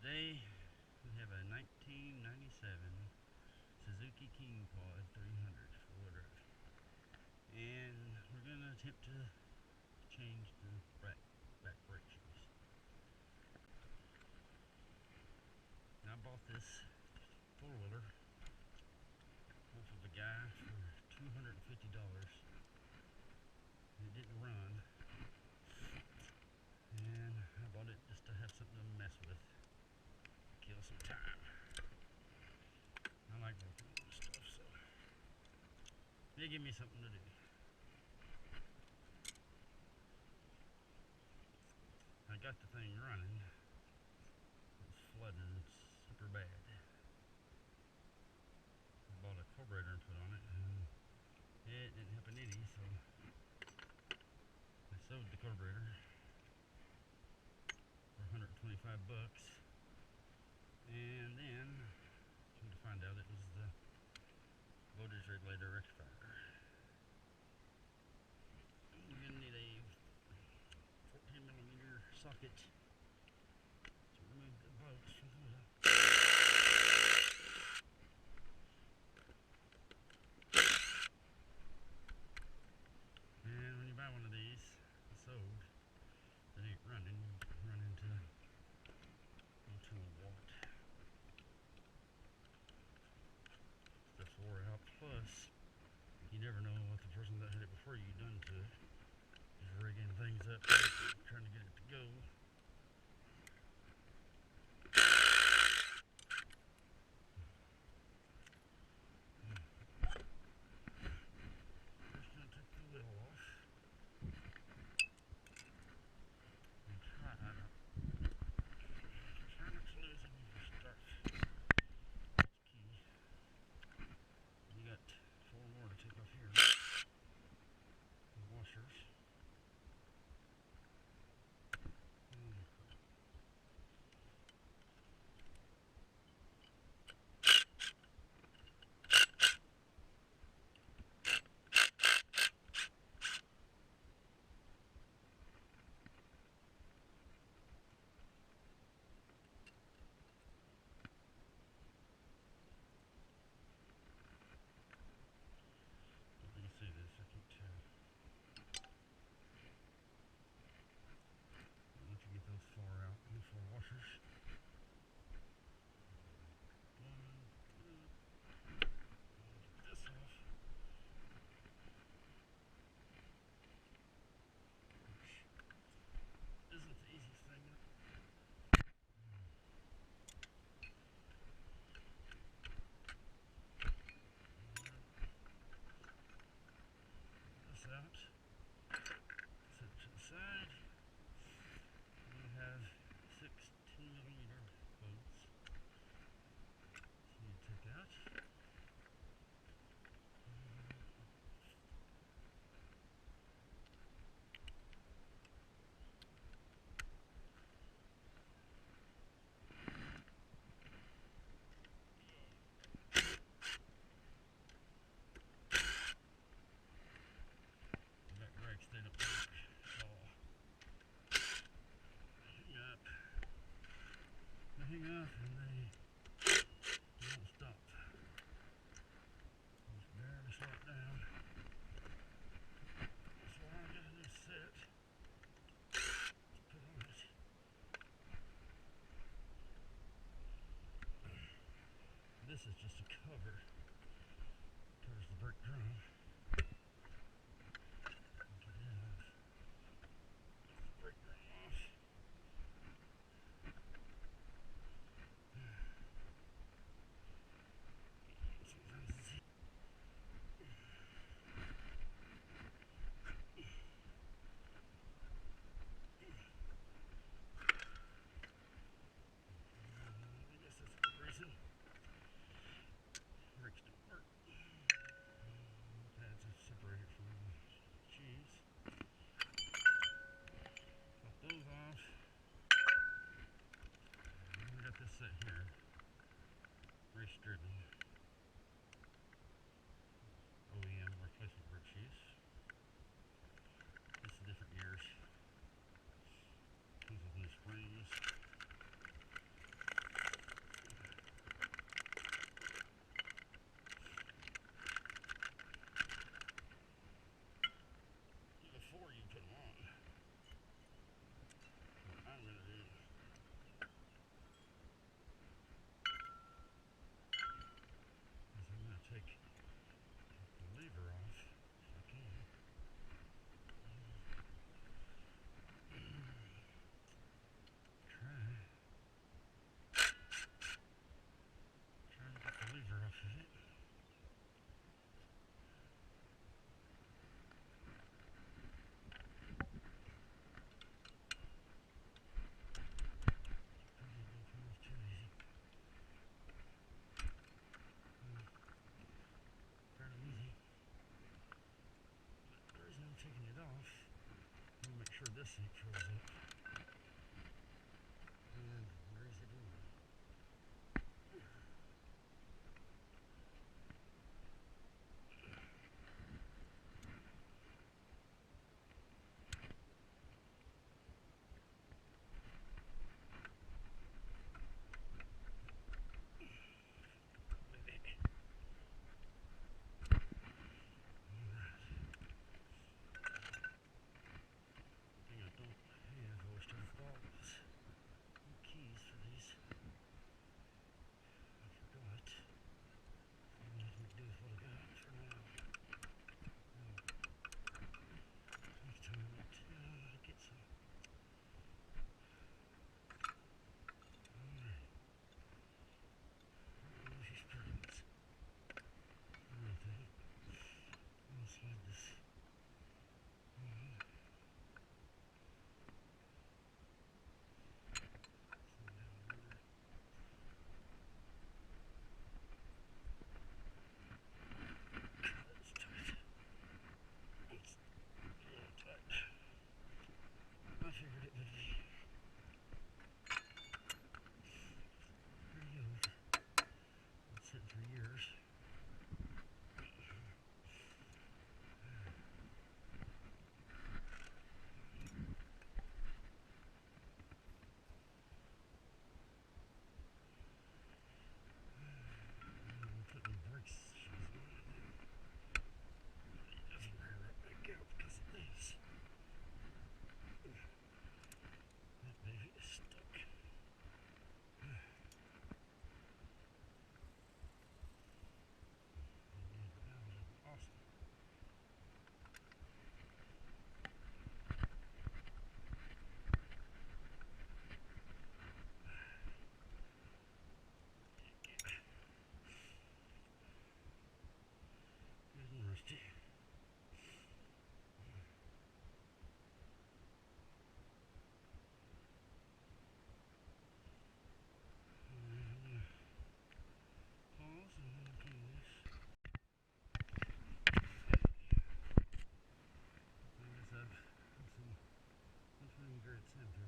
Today we have a 1997 Suzuki King Quad 300 4-wheel drive, and we're going to attempt to change the back brake shoes. Now I bought this 4-wheeler off of a guy for $250, and it didn't run, and I bought it just to have something to mess with, kill some time. I like working on this stuff, so they give me something to do. I got the thing running. It was flooding super bad. I bought a carburetor and put on it, and it didn't help an any, so I sold the carburetor for $125, and then come to find out it was the voltage regulator rectifier. We're going to need a 14mm socket to remove the bolts from the wheel. And when you buy one of these sold that ain't running, you can run into a watt. Stuff's wore out, plus you never know what the person that had it before you done to it. Just rigging things up, trying to get it to go. First gonna take the wheel off and try not to lose any of your stuff. That's key. You got 4 more to take off here. The washers. You can see this, I can tell. Once you get those 4 out, the 4 washers. Get this off. Which isn't the easiest thing. This out. Set it to the side. We have 6 10mm bolts. So you take out. The back brakes, they don't work at all. They hang up and they don't stop. Just barely slow it down. So I got a new set to put on it. This is just a cover. Covers the brake drum. Get it off. Get the brake drum off. Sometimes it's I guess that's the reason brakes don't work. this thing froze up. And grease it in. Keys for these. I forgot. All I can do is what I got for now. Next time I gotta get some. Alright. These permits. Everything. I'll slide this. I figured it would be pretty old. It's sitting for years. I'm putting brakes shoes on it. It doesn't wear right back out because of this. That baby is stuck. Awesome. Good and rusty. Pause and then clean this. I guess I've put some grits in for